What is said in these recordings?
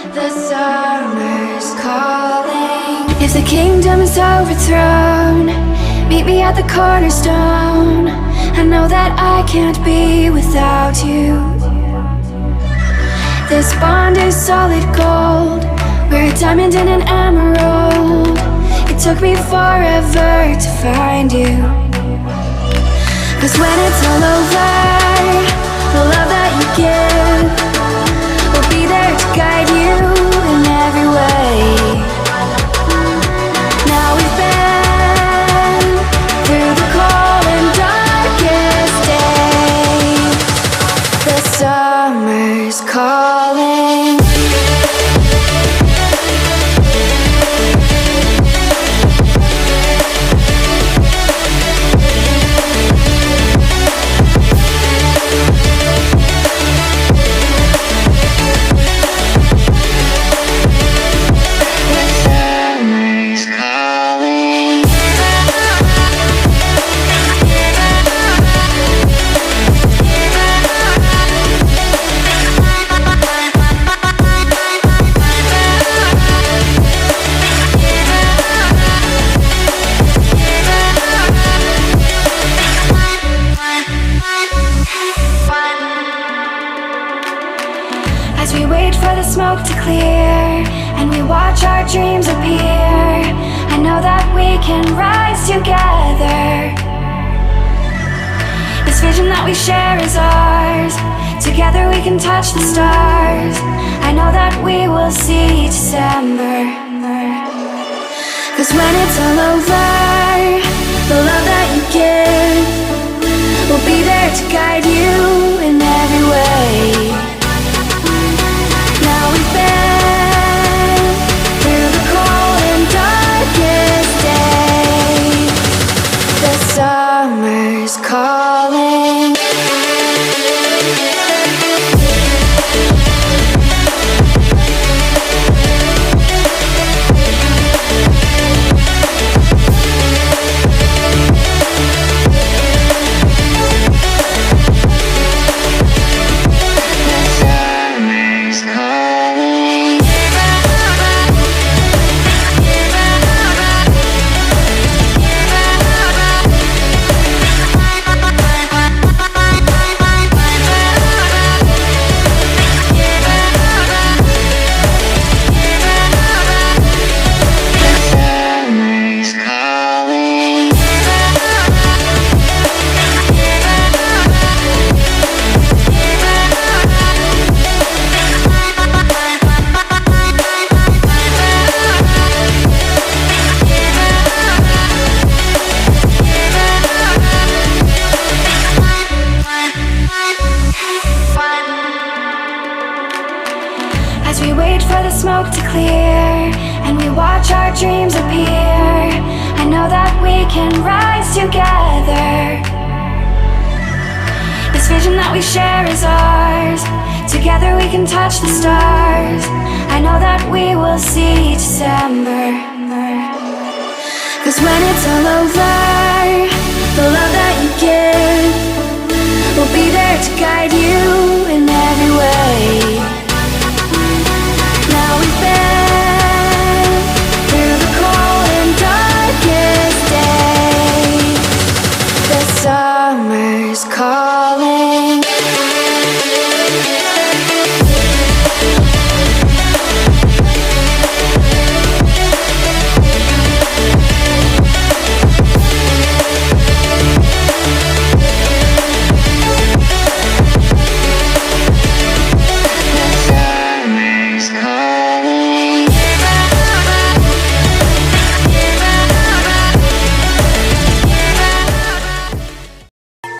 The summer's calling. If the kingdom is overthrown, meet me at the cornerstone. I know that I can't be without you. This bond is solid gold. We're a diamond and an emerald. It took me forever to find you. 'Cause when it's all over, the love that you give will be there to guide you in every way. Now we've been through the cold and darkest days. The summer's calling. As we wait for the smoke to clear and we watch our dreams appear, I know that we can rise together. This vision that we share is ours. Together we can touch the stars. I know that we will see December. 'Cause when it's all over, the love that you give will be there to guide you in every way. Now we've been through the cold and darkest days. The summer's calling. As we wait for the smoke to clear and we watch our dreams appear, I know that we can rise together. This vision that we share is ours. Together we can touch the stars. I know that we will see December. 'Cause when it's all over, the love that you give will be there to guide you in every way. Now we've been through the cold and darkest days. The summer's calling.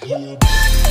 Yeah.